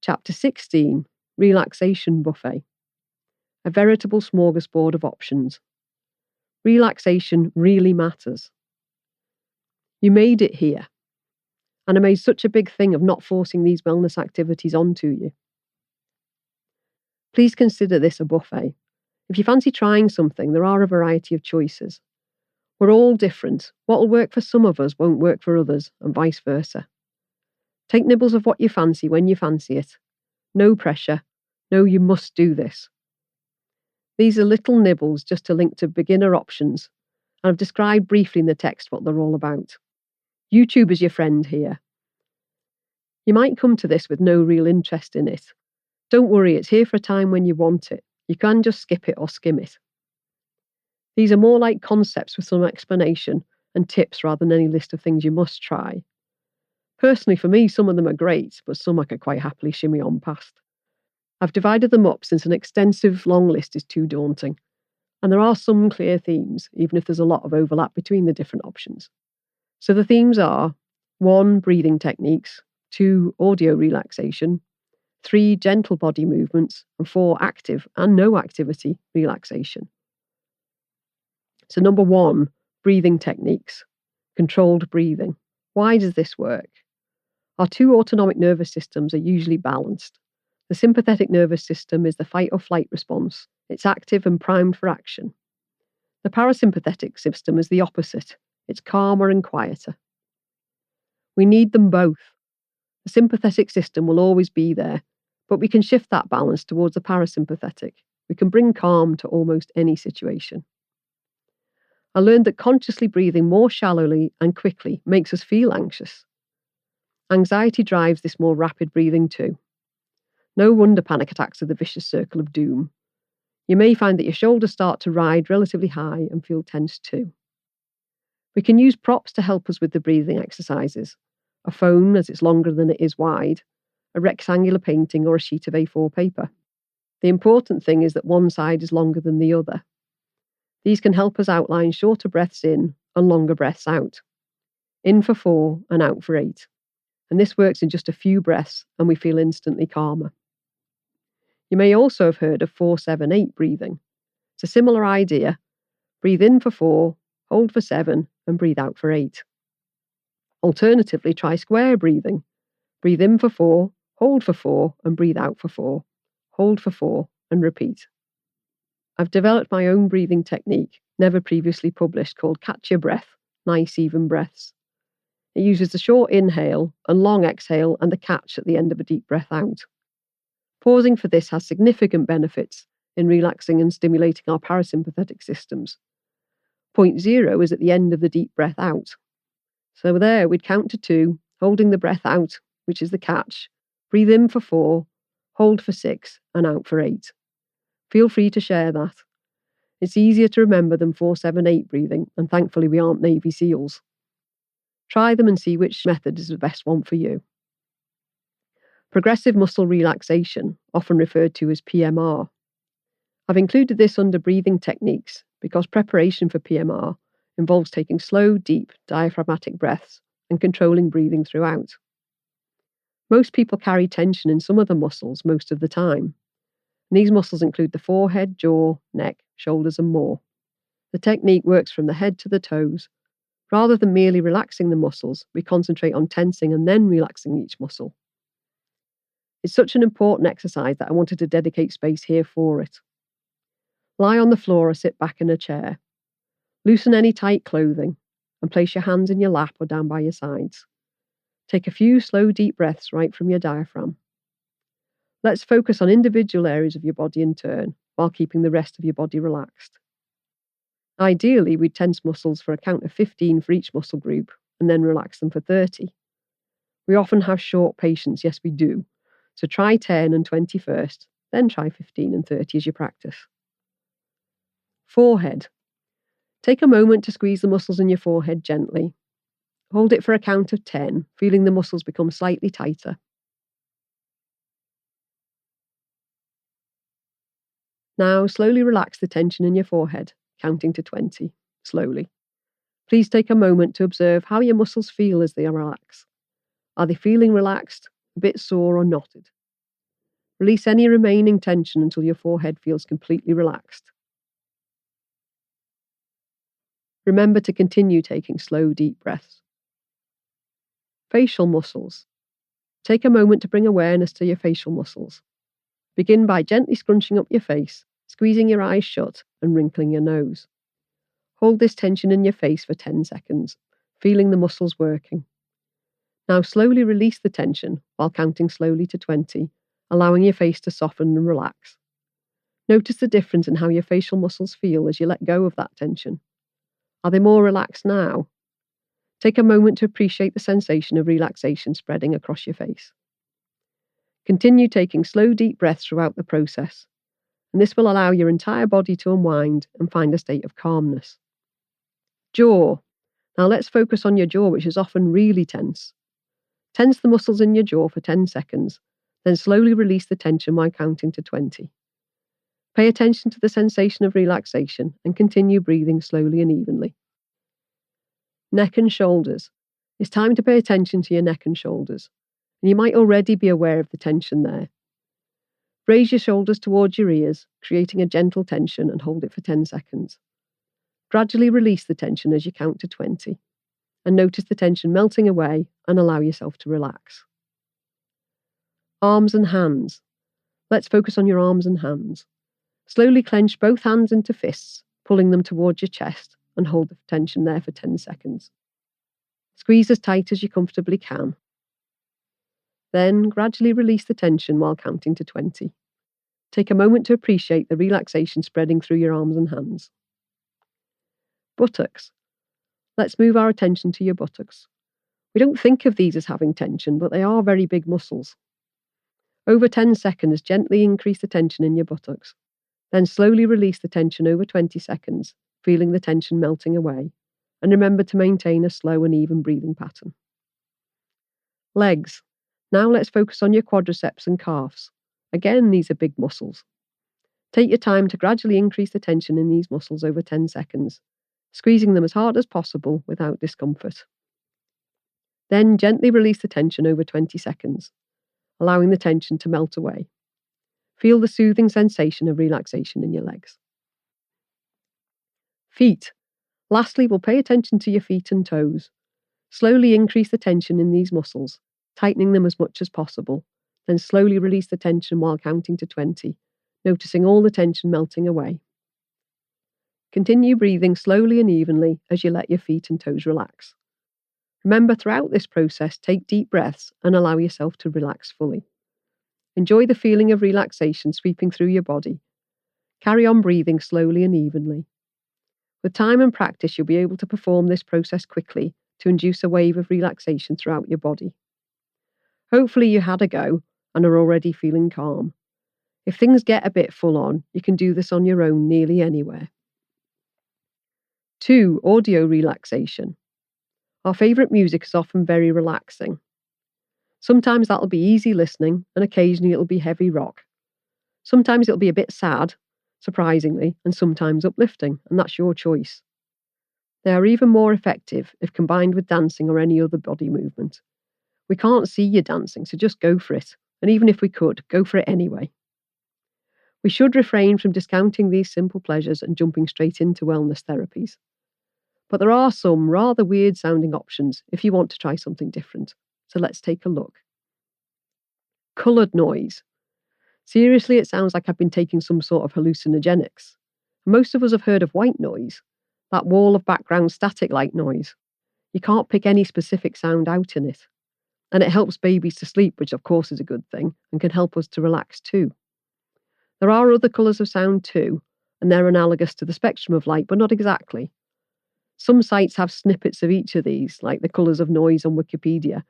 Chapter 16, Relaxation Buffet. A veritable smorgasbord of options. Relaxation really matters. You made it here, and I made such a big thing of not forcing these wellness activities onto you. Please consider this a buffet. If you fancy trying something, there are a variety of choices. We're all different. What will work for some of us won't work for others, and vice versa. Take nibbles of what you fancy when you fancy it. No pressure. No, you must do this. These are little nibbles just to link to beginner options, and I've described briefly in the text what they're all about. YouTube is your friend here. You might come to this with no real interest in it. Don't worry, it's here for a time when you want it. You can just skip it or skim it. These are more like concepts with some explanation and tips rather than any list of things you must try. Personally, for me, some of them are great, but some I could quite happily shimmy on past. I've divided them up since an extensive long list is too daunting, and there are some clear themes, even if there's a lot of overlap between the different options. So the themes are 1. Breathing techniques, 2. Audio relaxation, 3. Gentle body movements, and 4. Active and no activity relaxation. So number 1, breathing techniques, controlled breathing. Why does this work? Our two autonomic nervous systems are usually balanced. The sympathetic nervous system is the fight or flight response. It's active and primed for action. The parasympathetic system is the opposite. It's calmer and quieter. We need them both. The sympathetic system will always be there, but we can shift that balance towards the parasympathetic. We can bring calm to almost any situation. I learned that consciously breathing more shallowly and quickly makes us feel anxious. Anxiety drives this more rapid breathing too. No wonder panic attacks are the vicious circle of doom. You may find that your shoulders start to ride relatively high and feel tense too. We can use props to help us with the breathing exercises. A phone, as it's longer than it is wide, a rectangular painting, or a sheet of A4 paper. The important thing is that one side is longer than the other. These can help us outline shorter breaths in and longer breaths out. In for 4 and out for 8. And this works in just a few breaths and we feel instantly calmer. You may also have heard of 4-7-8 breathing. It's a similar idea. Breathe in for 4, hold for 7, and breathe out for 8. Alternatively, try square breathing. Breathe in for 4, hold for 4, and breathe out for 4. Hold for 4, and repeat. I've developed my own breathing technique, never previously published, called Catch Your Breath, Nice Even Breaths. It uses the short inhale and long exhale and the catch at the end of a deep breath out. Pausing for this has significant benefits in relaxing and stimulating our parasympathetic systems. Point 0 is at the end of the deep breath out. So there, we'd count to 2, holding the breath out, which is the catch. Breathe in for 4, hold for 6, and out for 8. Feel free to share that. It's easier to remember than 4-7-8 breathing, and thankfully we aren't Navy SEALs. Try them and see which method is the best one for you. Progressive muscle relaxation, often referred to as PMR. I've included this under breathing techniques because preparation for PMR involves taking slow, deep, diaphragmatic breaths and controlling breathing throughout. Most people carry tension in some of the muscles most of the time. And these muscles include the forehead, jaw, neck, shoulders, and more. The technique works from the head to the toes. Rather than merely relaxing the muscles, we concentrate on tensing and then relaxing each muscle. It's such an important exercise that I wanted to dedicate space here for it. Lie on the floor or sit back in a chair. Loosen any tight clothing and place your hands in your lap or down by your sides. Take a few slow, deep breaths right from your diaphragm. Let's focus on individual areas of your body in turn while keeping the rest of your body relaxed. Ideally, we'd tense muscles for a count of 15 for each muscle group and then relax them for 30. We often have short patience, yes we do. So try 10 and 20 first, then try 15 and 30 as you practice. Forehead. Take a moment to squeeze the muscles in your forehead gently. Hold it for a count of 10, feeling the muscles become slightly tighter. Now slowly relax the tension in your forehead, counting to 20, slowly. Please take a moment to observe how your muscles feel as they relax. Are they feeling relaxed, a bit sore or knotted? Release any remaining tension until your forehead feels completely relaxed. Remember to continue taking slow, deep breaths. Facial muscles. Take a moment to bring awareness to your facial muscles. Begin by gently scrunching up your face, squeezing your eyes shut, and wrinkling your nose. Hold this tension in your face for 10 seconds, feeling the muscles working. Now slowly release the tension while counting slowly to 20, allowing your face to soften and relax. Notice the difference in how your facial muscles feel as you let go of that tension. Are they more relaxed now? Take a moment to appreciate the sensation of relaxation spreading across your face. Continue taking slow, deep breaths throughout the process, and this will allow your entire body to unwind and find a state of calmness. Jaw. Now let's focus on your jaw, which is often really tense. Tense the muscles in your jaw for 10 seconds, then slowly release the tension while counting to 20. Pay attention to the sensation of relaxation and continue breathing slowly and evenly. Neck and shoulders. It's time to pay attention to your neck and shoulders, and you might already be aware of the tension there. Raise your shoulders towards your ears, creating a gentle tension, and hold it for 10 seconds. Gradually release the tension as you count to 20, and notice the tension melting away and allow yourself to relax. Arms and hands. Let's focus on your arms and hands. Slowly clench both hands into fists, pulling them towards your chest, and hold the tension there for 10 seconds. Squeeze as tight as you comfortably can. Then gradually release the tension while counting to 20. Take a moment to appreciate the relaxation spreading through your arms and hands. Buttocks. Let's move our attention to your buttocks. We don't think of these as having tension, but they are very big muscles. Over 10 seconds, gently increase the tension in your buttocks. Then slowly release the tension over 20 seconds, feeling the tension melting away. And remember to maintain a slow and even breathing pattern. Legs. Now let's focus on your quadriceps and calves. Again, these are big muscles. Take your time to gradually increase the tension in these muscles over 10 seconds, squeezing them as hard as possible without discomfort. Then gently release the tension over 20 seconds, allowing the tension to melt away. Feel the soothing sensation of relaxation in your legs. Feet. Lastly, we'll pay attention to your feet and toes. Slowly increase the tension in these muscles, tightening them as much as possible, then slowly release the tension while counting to 20, noticing all the tension melting away. Continue breathing slowly and evenly as you let your feet and toes relax. Remember, throughout this process, take deep breaths and allow yourself to relax fully. Enjoy the feeling of relaxation sweeping through your body. Carry on breathing slowly and evenly. With time and practice, you'll be able to perform this process quickly to induce a wave of relaxation throughout your body. Hopefully you had a go and are already feeling calm. If things get a bit full on, you can do this on your own nearly anywhere. 2. Audio relaxation. Our favourite music is often very relaxing. Sometimes that'll be easy listening, and occasionally it'll be heavy rock. Sometimes it'll be a bit sad, surprisingly, and sometimes uplifting, and that's your choice. They are even more effective if combined with dancing or any other body movement. We can't see you dancing, so just go for it, and even if we could, go for it anyway. We should refrain from discounting these simple pleasures and jumping straight into wellness therapies. But there are some rather weird sounding options if you want to try something different. So let's take a look. Coloured noise. Seriously, it sounds like I've been taking some sort of hallucinogenics. Most of us have heard of white noise, that wall of background static-like noise. You can't pick any specific sound out in it. And it helps babies to sleep, which of course is a good thing, and can help us to relax too. There are other colours of sound too, and they're analogous to the spectrum of light, but not exactly. Some sites have snippets of each of these, like the colours of noise on Wikipedia,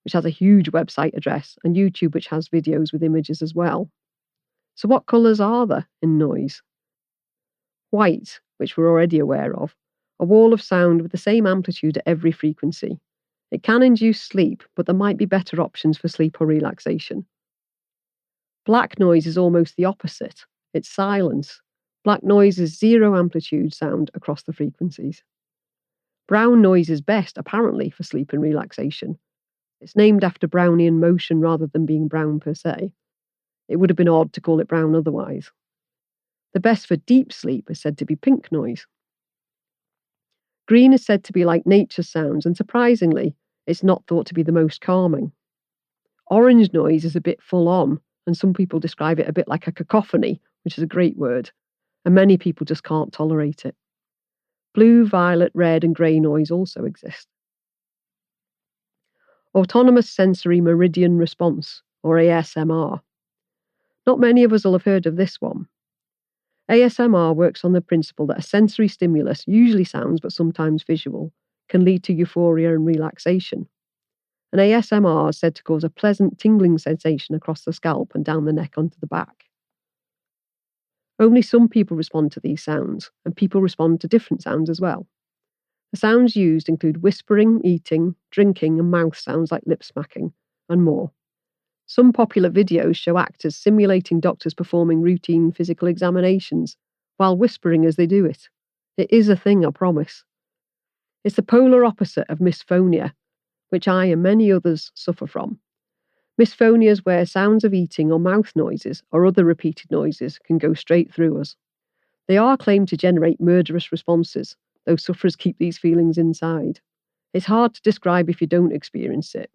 which has a huge website address, and YouTube, which has videos with images as well. So what colours are there in noise? White, which we're already aware of, a wall of sound with the same amplitude at every frequency. It can induce sleep, but there might be better options for sleep or relaxation. Black noise is almost the opposite. It's silence. Black noise is zero amplitude sound across the frequencies. Brown noise is best, apparently, for sleep and relaxation. It's named after Brownian motion rather than being brown per se. It would have been odd to call it brown otherwise. The best for deep sleep is said to be pink noise. Green is said to be like nature's sounds, and surprisingly, it's not thought to be the most calming. Orange noise is a bit full on, and some people describe it a bit like a cacophony, which is a great word, and many people just can't tolerate it. Blue, violet, red, and grey noise also exist. Autonomous Sensory Meridian Response, or ASMR. Not many of us will have heard of this one. ASMR works on the principle that a sensory stimulus, usually sounds but sometimes visual, can lead to euphoria and relaxation. And ASMR is said to cause a pleasant tingling sensation across the scalp and down the neck onto the back. Only some people respond to these sounds, and people respond to different sounds as well. The sounds used include whispering, eating, drinking, and mouth sounds like lip smacking, and more. Some popular videos show actors simulating doctors performing routine physical examinations while whispering as they do it. It is a thing, I promise. It's the polar opposite of misphonia, which I and many others suffer from. Misphonia is where sounds of eating or mouth noises or other repeated noises can go straight through us. They are claimed to generate murderous responses, though sufferers keep these feelings inside. It's hard to describe if you don't experience it.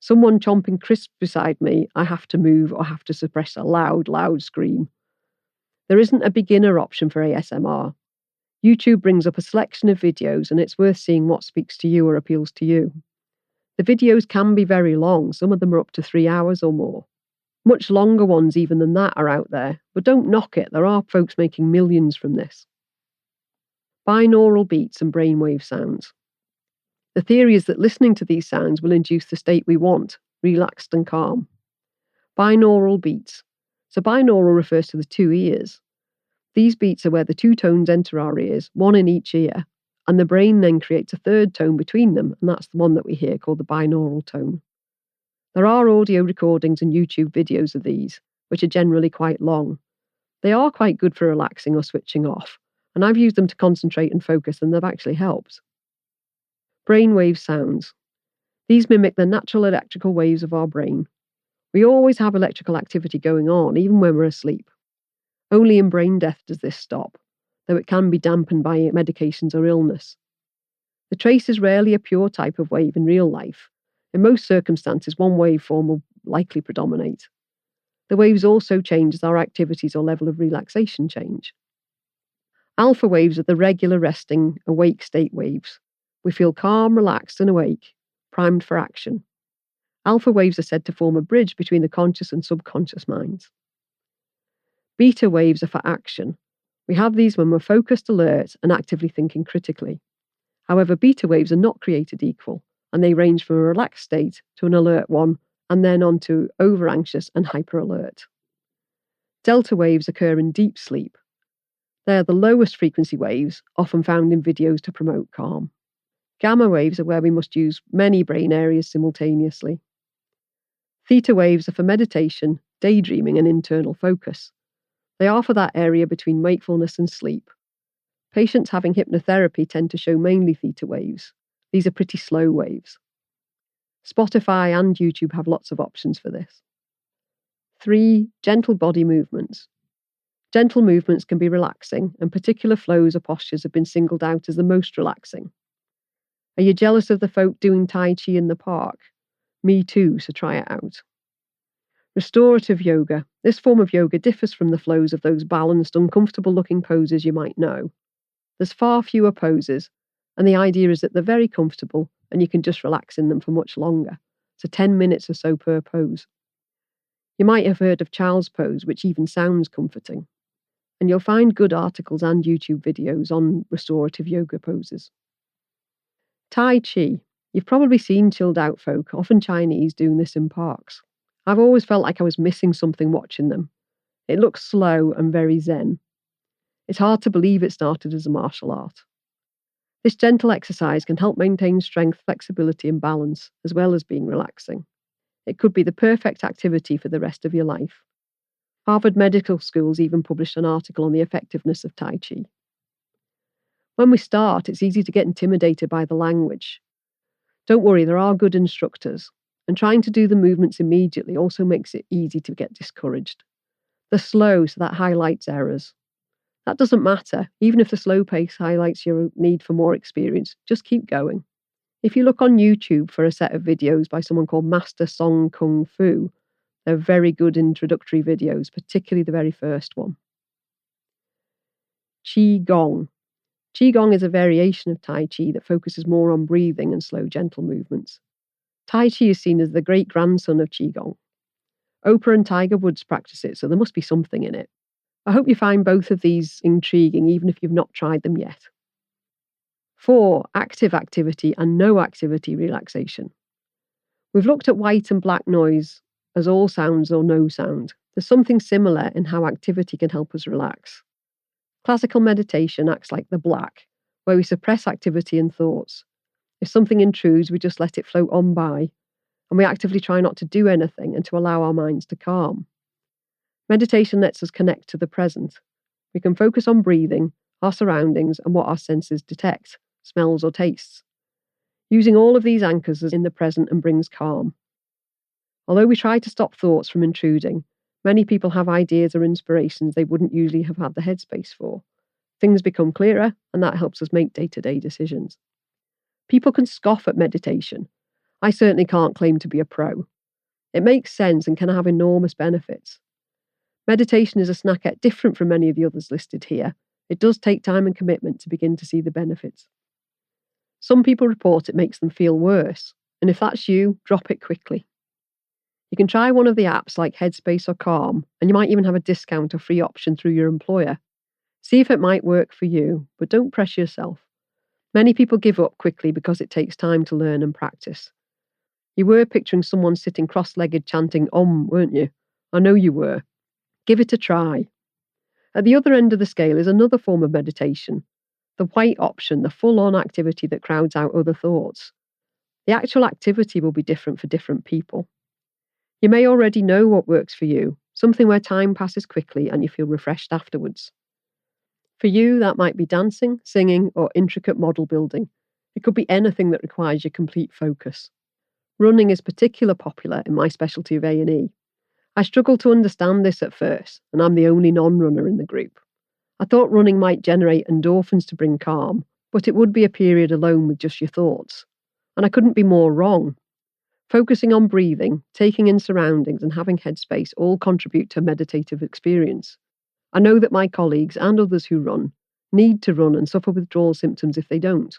Someone chomping crisps beside me, I have to move or have to suppress a loud, loud scream. There isn't a beginner option for ASMR. YouTube brings up a selection of videos, and it's worth seeing what speaks to you or appeals to you. The videos can be very long, some of them are up to 3 hours or more. Much longer ones even than that are out there, but don't knock it, there are folks making millions from this. Binaural beats and brainwave sounds. The theory is that listening to these sounds will induce the state we want, relaxed and calm. Binaural beats. So binaural refers to the two ears. These beats are where the two tones enter our ears, one in each ear, and the brain then creates a third tone between them, and that's the one that we hear called the binaural tone. There are audio recordings and YouTube videos of these, which are generally quite long. They are quite good for relaxing or switching off, and I've used them to concentrate and focus, and they've actually helped. Brainwave sounds. These mimic the natural electrical waves of our brain. We always have electrical activity going on, even when we're asleep. Only in brain death does this stop, though it can be dampened by medications or illness. The trace is rarely a pure type of wave in real life. In most circumstances, one waveform will likely predominate. The waves also change as our activities or level of relaxation change. Alpha waves are the regular resting, awake state waves. We feel calm, relaxed, and awake, primed for action. Alpha waves are said to form a bridge between the conscious and subconscious minds. Beta waves are for action. We have these when we're focused, alert, and actively thinking critically. However, beta waves are not created equal, and they range from a relaxed state to an alert one, and then on to over-anxious and hyper-alert. Delta waves occur in deep sleep. They are the lowest frequency waves, often found in videos to promote calm. Gamma waves are where we must use many brain areas simultaneously. Theta waves are for meditation, daydreaming, and internal focus. They are for that area between wakefulness and sleep. Patients having hypnotherapy tend to show mainly theta waves. These are pretty slow waves. Spotify and YouTube have lots of options for this. 3. Gentle body movements. Gentle movements can be relaxing, and particular flows or postures have been singled out as the most relaxing. Are you jealous of the folk doing Tai Chi in the park? Me too, so try it out. Restorative yoga. This form of yoga differs from the flows of those balanced, uncomfortable-looking poses you might know. There's far fewer poses, and the idea is that they're very comfortable and you can just relax in them for much longer, so 10 minutes or so per pose. You might have heard of child's pose, which even sounds comforting. And you'll find good articles and YouTube videos on restorative yoga poses. Tai Chi. You've probably seen chilled out folk, often Chinese, doing this in parks. I've always felt like I was missing something watching them. It looks slow and very zen. It's hard to believe it started as a martial art. This gentle exercise can help maintain strength, flexibility, and balance, as well as being relaxing. It could be the perfect activity for the rest of your life. Harvard Medical School's even published an article on the effectiveness of Tai Chi. When we start, it's easy to get intimidated by the language. Don't worry, there are good instructors. and trying to do the movements immediately also makes it easy to get discouraged. They're slow, so that highlights errors. That doesn't matter. Even if the slow pace highlights your need for more experience, just keep going. If you look on YouTube for a set of videos by someone called Master Song Kung Fu, they're very good introductory videos, particularly the very first one. Qigong. Qigong is a variation of Tai Chi that focuses more on breathing and slow, gentle movements. Tai Chi is seen as the great-grandson of Qigong. Oprah and Tiger Woods practice it, so there must be something in it. I hope you find both of these intriguing, even if you've not tried them yet. 4. Active activity and no activity relaxation. We've looked at white and black noise as all sounds or no sound. There's something similar in how activity can help us relax. Classical meditation acts like the black, where we suppress activity and thoughts. If something intrudes, we just let it float on by, and we actively try not to do anything and to allow our minds to calm. Meditation lets us connect to the present. We can focus on breathing, our surroundings, and what our senses detect, smells or tastes. Using all of these anchors is in the present and brings calm. Although we try to stop thoughts from intruding, many people have ideas or inspirations they wouldn't usually have had the headspace for. Things become clearer, and that helps us make day-to-day decisions. People can scoff at meditation. I certainly can't claim to be a pro. It makes sense and can have enormous benefits. Meditation is a snackette different from many of the others listed here. It does take time and commitment to begin to see the benefits. Some people report it makes them feel worse, and if that's you, drop it quickly. You can try one of the apps like Headspace or Calm, and you might even have a discount or free option through your employer. See if it might work for you, but don't pressure yourself. Many people give up quickly because it takes time to learn and practice. You were picturing someone sitting cross-legged chanting weren't you? I know you were. Give it a try. At the other end of the scale is another form of meditation, the white option, the full-on activity that crowds out other thoughts. The actual activity will be different for different people. You may already know what works for you, something where time passes quickly and you feel refreshed afterwards. For you, that might be dancing, singing, or intricate model building. It could be anything that requires your complete focus. Running is particularly popular in my specialty of A&E. I struggled to understand this at first, and I'm the only non-runner in the group. I thought running might generate endorphins to bring calm, but it would be a period alone with just your thoughts. And I couldn't be more wrong. Focusing on breathing, taking in surroundings, and having headspace all contribute to a meditative experience. I know that my colleagues and others who run need to run and suffer withdrawal symptoms if they don't.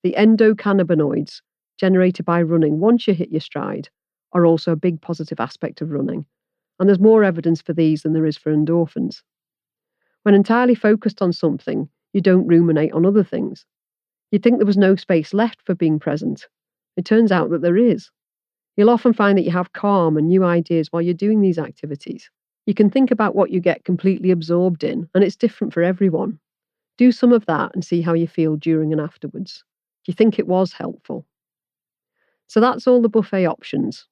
The endocannabinoids generated by running once you hit your stride are also a big positive aspect of running, and there's more evidence for these than there is for endorphins. When entirely focused on something, you don't ruminate on other things. You'd think there was no space left for being present. It turns out that there is. You'll often find that you have calm and new ideas while you're doing these activities. You can think about what you get completely absorbed in, and it's different for everyone. Do some of that and see how you feel during and afterwards. Do you think it was helpful? So that's all the buffet options.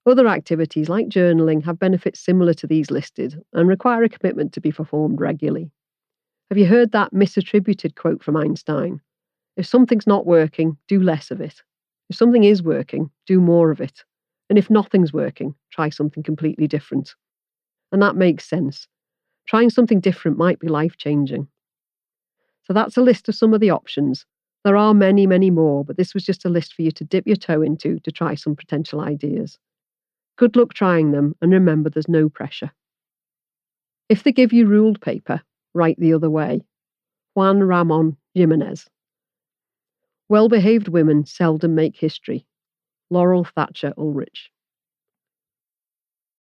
Other activities like journaling have benefits similar to these listed and require a commitment to be performed regularly. Have you heard that misattributed quote from Einstein? If something's not working, do less of it. If something is working, do more of it. And if nothing's working, try something completely different. And that makes sense. Trying something different might be life-changing. So that's a list of some of the options. There are many, many more, but this was just a list for you to dip your toe into to try some potential ideas. Good luck trying them, and remember there's no pressure. If they give you ruled paper, write the other way. Juan Ramon Jimenez. Well-behaved women seldom make history. Laurel Thatcher Ulrich.